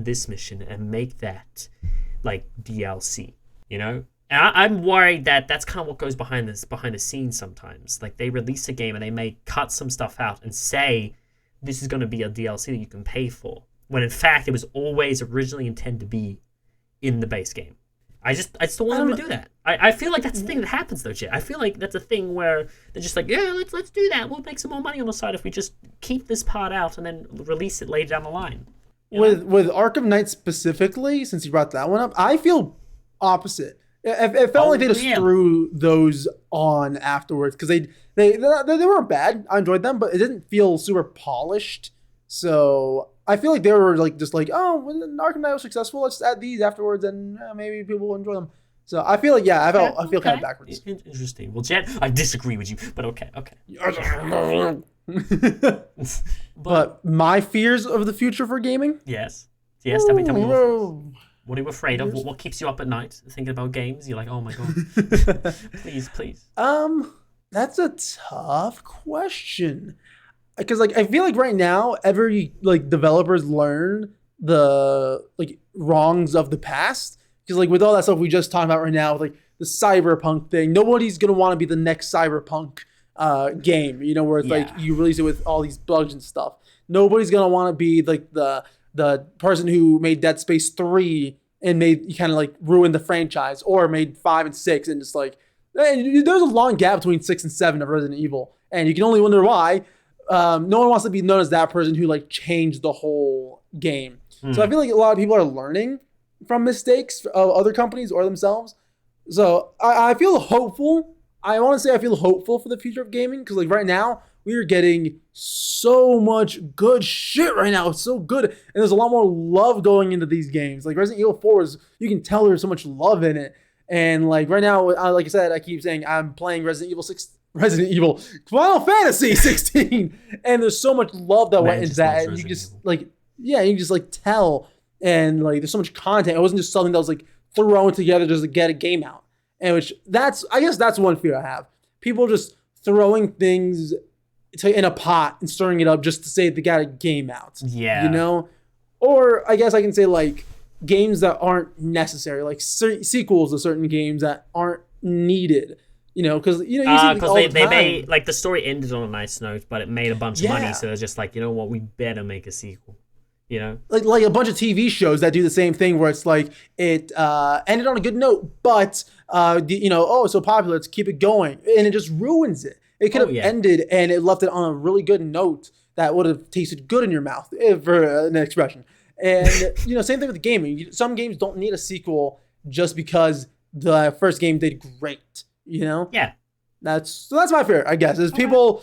Speaker 2: and make that like DLC." And I'm worried that that's kind of what goes behind the scenes sometimes. Like they release a game and they may cut some stuff out and say, this is going to be a DLC that you can pay for, when in fact it was always originally intended to be in the base game. I still want them to do that. I feel like that's the thing that happens though, Jay. I feel like that's a thing where they're just like, yeah, let's do that. We'll make some more money on the side if we just keep this part out and then release it later down the line.
Speaker 1: With Arkham Knight specifically, since you brought that one up, I feel opposite. It felt like they just threw those on afterwards, because they weren't bad. I enjoyed them, but it didn't feel super polished. So I feel like they were like just like, oh, when Arkham Knight was successful, let's add these afterwards, and maybe people will enjoy them. So I feel like I feel kind of backwards.
Speaker 2: Interesting. Well, Jet, I disagree with you, but okay.
Speaker 1: But my fears of the future for gaming?
Speaker 2: Yes. Tell me more. What are you afraid of? What keeps you up at night thinking about games? You're like, oh my god. Please.
Speaker 1: That's a tough question. Because I feel like right now, every developers learn the wrongs of the past. Because with all that stuff we just talked about right now, with the cyberpunk thing, nobody's gonna want to be the next cyberpunk game. Where it's you release it with all these bugs and stuff. Nobody's gonna want to be the person who made Dead Space 3 and ruined the franchise, or made 5 and 6 and just there's a long gap between 6 and 7 of Resident Evil, and you can only wonder why. No one wants to be known as that person who changed the whole game. So I feel like a lot of people are learning from mistakes of other companies or themselves. So I feel hopeful. I want to say I feel hopeful for the future of gaming, because right now we are getting so much good shit right now. It's so good. And there's a lot more love going into these games. Resident Evil 4 you can tell there's so much love in it. And right now, like I said, I keep saying I'm playing Resident Evil, Final Fantasy 16. And there's so much love that went into that. And you can just you can just tell. And there's so much content. It wasn't just something that was thrown together just to get a game out. And I guess that's one fear I have. People just throwing things in a pot and stirring it up just to say they got a game out.
Speaker 2: Yeah.
Speaker 1: Or I guess I can say games that aren't necessary, sequels to certain games that aren't needed. Because
Speaker 2: they made the story ended on a nice note, but it made a bunch of money, so they're just you know what, we better make a sequel.
Speaker 1: Like a bunch of TV shows that do the same thing, where it's it ended on a good note, but it's so popular, let's keep it going, and it just ruins it. It could have ended and it left it on a really good note that would have tasted good in your mouth, for an expression. And same thing with gaming. Some games don't need a sequel just because the first game did great.
Speaker 2: Yeah.
Speaker 1: That's my fear, I guess, is people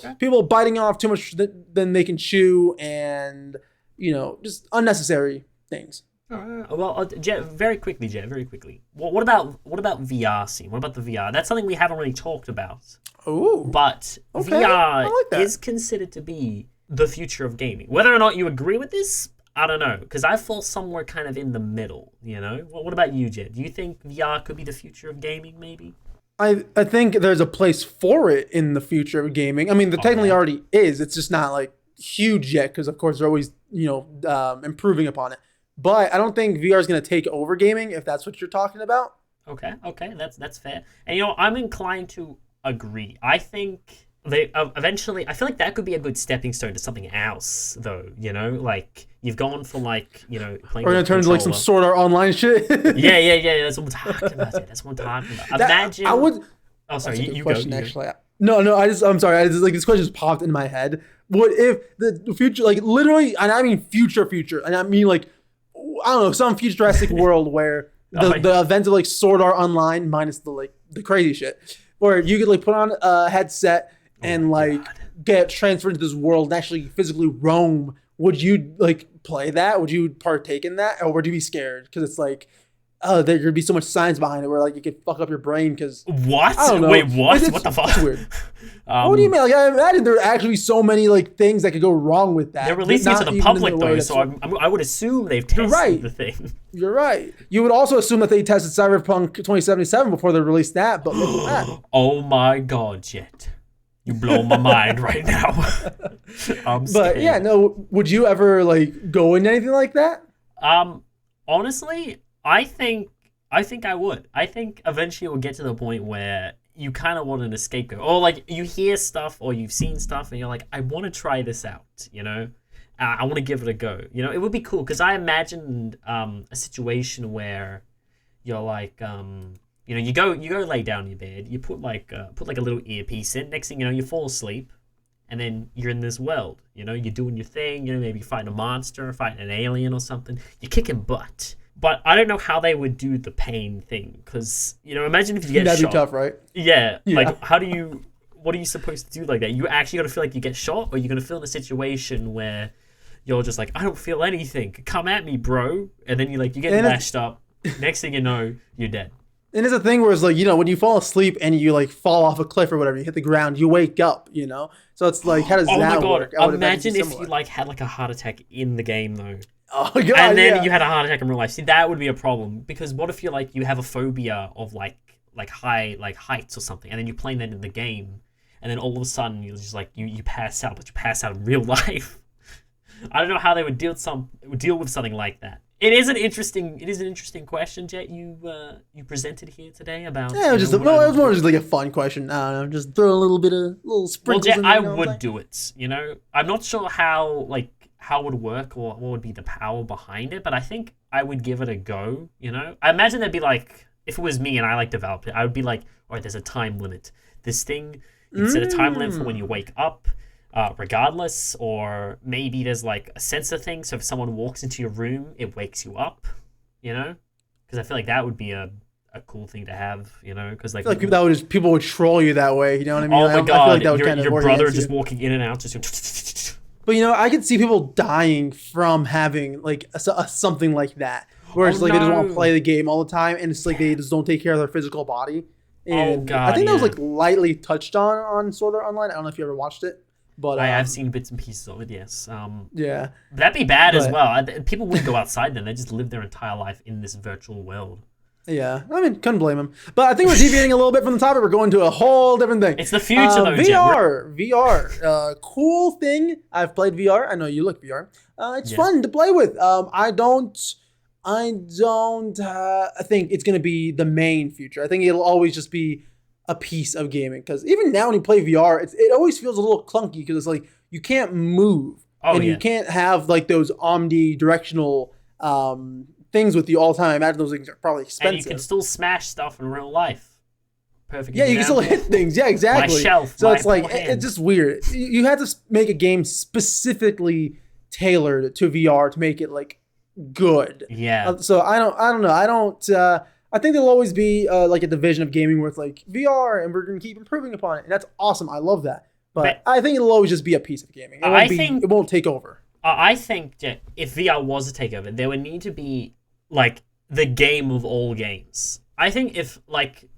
Speaker 1: biting off too much than they can chew, and just unnecessary things.
Speaker 2: Well, Jet, very quickly. What about VR scene? What about the VR? That's something we haven't really talked about.
Speaker 1: Oh,
Speaker 2: but okay. VR is considered to be the future of gaming. Whether or not you agree with this, I don't know, because I fall somewhere kind of in the middle. What about you, Jet? Do you think VR could be the future of gaming? Maybe.
Speaker 1: I think there's a place for it in the future of gaming. I mean, there technically already is. It's just not like huge yet because, of course, they're always improving upon it. But I don't think VR is going to take over gaming if that's what you're talking about.
Speaker 2: Okay, that's fair. And I'm inclined to agree. I think they eventually. I feel like that could be a good stepping stone to something else, though. Like you've gone from like playing.
Speaker 1: We're gonna turn into like some Sword Art Online shit.
Speaker 2: yeah. That's what I'm talking about. That's what I'm talking about. Imagine. I would. Oh, sorry. You question, go.
Speaker 1: Actually, no. I'm sorry. I just like this question just popped in my head. What if the future, like literally, and I mean future, and I mean like I don't know, some futuristic world where the events of like Sword Art Online minus the crazy shit, where you could like put on a headset and get transferred into this world and actually physically roam. Would you like play that? Would you partake in that, or would you be scared because it's like, there could be so much science behind it where like you could fuck up your brain because
Speaker 2: what?
Speaker 1: I don't know.
Speaker 2: Wait, what? What the fuck?
Speaker 1: It's weird. What do you mean? Like I imagine there are actually so many like things that could go wrong with that.
Speaker 2: They're releasing it to the public though, so I would assume they've tested the thing.
Speaker 1: You're right. You would also assume that they tested Cyberpunk 2077 before they released that, but look at that.
Speaker 2: Oh my god, Jet. You blow my mind right now. I'm scared.
Speaker 1: But yeah, no. Would you ever like go into anything like that?
Speaker 2: Honestly, I think I would. I think eventually we'll get to the point where you kind of want an scapegoat, or like you hear stuff or you've seen stuff and you're like, I want to try this out. I want to give it a go. It would be cool because I imagined a situation where you're like you go lay down in your bed, you put like a little earpiece in. Next thing you know, you fall asleep, and then you're in this world. You're doing your thing. Maybe fighting a monster, fighting an alien or something. You're kicking butt. But I don't know how they would do the pain thing, because imagine if you get
Speaker 1: shot. That'd
Speaker 2: be
Speaker 1: tough, right?
Speaker 2: Yeah. Like what are you supposed to do like that? You actually got to feel like you get shot, or you're gonna feel in a situation where you're just like, I don't feel anything. Come at me, bro. And then you get mashed up. Next thing you know, you're dead.
Speaker 1: And it's a thing where it's like, when you fall asleep and you like fall off a cliff or whatever, you hit the ground, you wake up, So it's like, how does that work?
Speaker 2: Imagine if you had like a heart attack in the game though.
Speaker 1: Oh god!
Speaker 2: And then you had a heart attack in real life. See, that would be a problem, because what if you have a phobia of like high heights or something, and then you're playing that in the game, and then all of a sudden you just you pass out, but you pass out in real life. I don't know how they would deal with something like that. It is an interesting question, Jet. You presented here today about.
Speaker 1: Yeah, it was more just like a fun question. I don't know, just throw a little sprinkles.
Speaker 2: Well, Jet, I would do it. I'm not sure how it would work or what would be the power behind it, but I think I would give it a go. I imagine there'd be like, if it was me and I developed it, I would be like, all right, there's a time limit. This thing, you set a time limit for when you wake up, regardless, or maybe there's like a sensor thing, so if someone walks into your room, it wakes you up, because I feel like that would be a cool thing to have, because like, I feel
Speaker 1: like people would troll you that way, you know what I mean?
Speaker 2: Oh my god,
Speaker 1: I feel like that would
Speaker 2: your brother just walking in and out, just
Speaker 1: but I could see people dying from having like something like that, where it's they just want to play the game all the time, and it's like they just don't take care of their physical body. And I think that was like lightly touched on Sword Art Online. I don't know if you ever watched it, but
Speaker 2: I've seen bits and pieces of it. Yes.
Speaker 1: Yeah.
Speaker 2: That'd be bad as well. People wouldn't go outside then; they just live their entire life in this virtual world.
Speaker 1: Yeah, I mean, couldn't blame him. But I think we're deviating a little bit from the topic. We're going to a whole different thing.
Speaker 2: It's the future, though,
Speaker 1: VR. Cool thing. I've played VR. I know you like VR. It's fun to play with. I think it's going to be the main future. I think it'll always just be a piece of gaming. Because even now when you play VR, it always feels a little clunky because it's like you can't move. You can't have like those omnidirectional things with you all the time. I imagine those things are probably expensive.
Speaker 2: And you can still smash stuff in real life. Perfect.
Speaker 1: Yeah, you can still hit things. Yeah, exactly.
Speaker 2: My shelf.
Speaker 1: So it's like it's just weird. You had to make a game specifically tailored to VR to make it like good.
Speaker 2: Yeah.
Speaker 1: So I don't know. I think there'll always be like a division of gaming where it's like VR, and we're gonna keep improving upon it, and that's awesome. I love that. But I think it'll always just be a piece of gaming. It won't take over.
Speaker 2: I think that if VR was to take over, there would need to be like the game of all games. I think if like,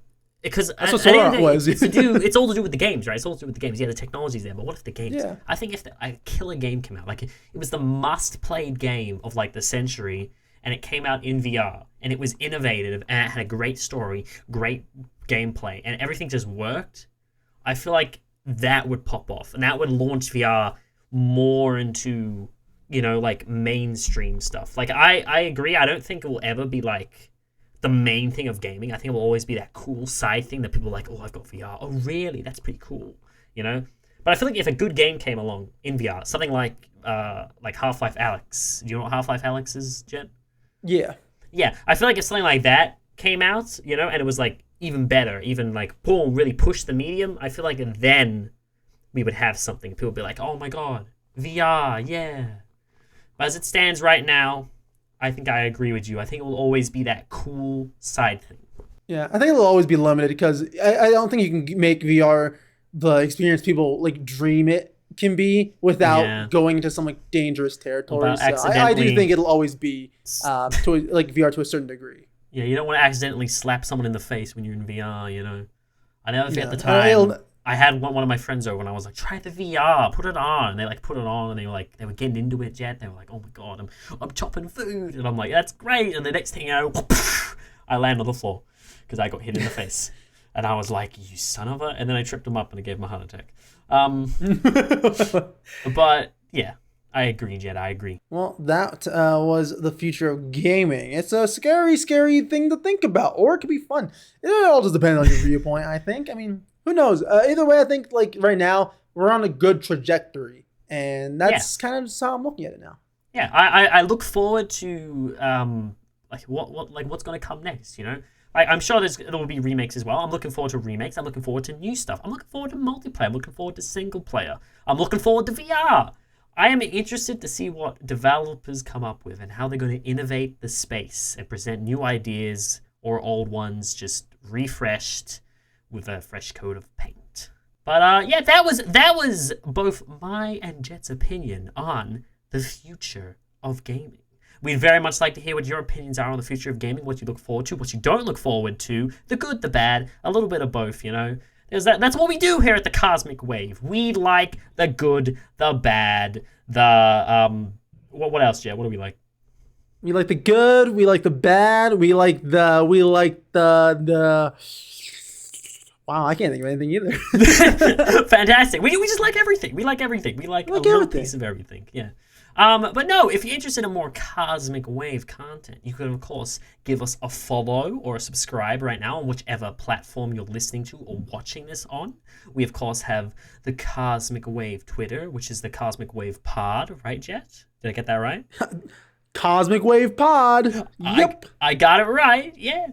Speaker 2: because
Speaker 1: that's what Sword Art was.
Speaker 2: It's all to do with the games, right? It's all to do with the games. Yeah, the technology's there, but what if the games?
Speaker 1: Yeah.
Speaker 2: I think if a killer game came out, like it was the must-played game of like the century, and it came out in VR, and it was innovative, and it had a great story, great gameplay and everything just worked, I feel like that would pop off and that would launch VR more into, you know, like mainstream stuff. Like I agree. I don't think it will ever be like the main thing of gaming. I think it will always be that cool side thing that people are like, oh, I've got VR. Oh, really? That's pretty cool. You know? But I feel like if a good game came along in VR, something like Half-Life Alyx. Do you know what Half-Life Alyx is, Jet?
Speaker 1: Yeah.
Speaker 2: Yeah. I feel like if something like that came out, you know, and it was like even better, even like boom, really push the medium, I feel like then we would have something. People would be like, oh my god, VR, yeah. But as it stands right now, I think I agree with you. I think it will always be that cool side thing.
Speaker 1: Yeah, I think it'll always be limited because I don't think you can make VR the experience people like dream it can be without going into some like dangerous territory. So I do think it'll always be to like VR to a certain degree.
Speaker 2: Yeah, you don't want to accidentally slap someone in the face when you're in VR, you know. I never forget the time I had one of my friends over and I was like, try the VR, put it on. And they like put it on and they were getting into it, Jet. They were like, oh my god, I'm chopping food. And I'm like, that's great. And the next thing you know, I land on the floor because I got hit in the face. And I was like, you son of a... And then I tripped him up and I gave him a heart attack. But, yeah, I agree, Jed. I agree.
Speaker 1: Well, that was the future of gaming. It's a scary, scary thing to think about. Or it could be fun. It all just depends on your viewpoint, I think. I mean, who knows? Either way, I think, like, right now, we're on a good trajectory. And that's kind of just how I'm looking at it now.
Speaker 2: Yeah, I look forward to, what's going to come next, you know? I'm sure it'll be remakes as well. I'm looking forward to remakes. I'm looking forward to new stuff. I'm looking forward to multiplayer. I'm looking forward to single player. I'm looking forward to VR. I am interested to see what developers come up with and how they're going to innovate the space and present new ideas or old ones just refreshed with a fresh coat of paint. But that was both my and Jet's opinion on the future of gaming. We'd very much like to hear what your opinions are on the future of gaming, what you look forward to, what you don't look forward to, the good, the bad, a little bit of both, you know. That's what we do here at the Cosmic Wave. We like the good, the bad, the what else, Jet? What do we like?
Speaker 1: We like the good, we like the bad, we like the wow, I can't think of anything either.
Speaker 2: Fantastic. We just like everything. We like everything. We like a little piece of everything. Yeah. But no, if you're interested in more Cosmic Wave content, you can, of course, give us a follow or a subscribe right now on whichever platform you're listening to or watching this on. We, of course, have the Cosmic Wave Twitter, which is the Cosmic Wave Pod, right, Jet? Did I get that right?
Speaker 1: Cosmic Wave Pod. Yep.
Speaker 2: I got it right, yeah.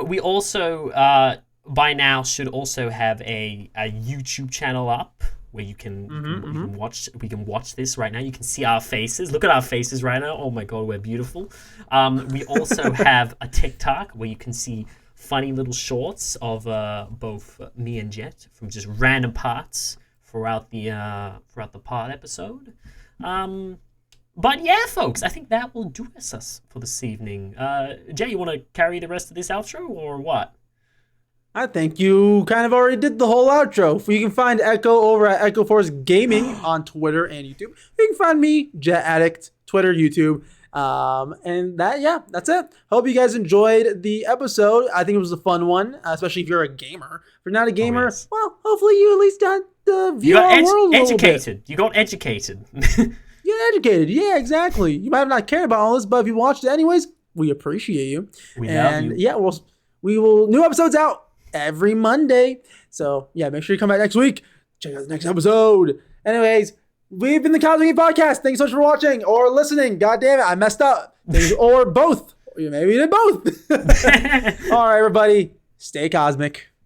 Speaker 2: We also, by now, should also have a YouTube channel up, where you can we can watch this right now. You can see our faces. Look at our faces right now. Oh my god, we're beautiful. We also have a TikTok where you can see funny little shorts of both me and Jet from just random parts throughout the pod episode. But yeah, folks, I think that will do us for this evening. Jet, you want to carry the rest of this outro or what?
Speaker 1: I think you kind of already did the whole outro. You can find Echo over at Echo Force Gaming on Twitter and YouTube. You can find me, Jet Addict, Twitter, YouTube. And that's it. Hope you guys enjoyed the episode. I think it was a fun one, especially if you're a gamer. If you're not a gamer, well, hopefully you at least got the VR world
Speaker 2: educated. You got educated.
Speaker 1: You got educated. Yeah, exactly. You might have not cared about all this, but if you watched it anyways, we appreciate you.
Speaker 2: We love you.
Speaker 1: Yeah, we will new episodes out every Monday. So yeah, make sure you come back next week. Check out the next episode. Anyways, we've been the Cosmic Podcast. Thanks so much for watching or listening. God damn it, I messed up. Or both. Or maybe you did both. All right, everybody, stay cosmic.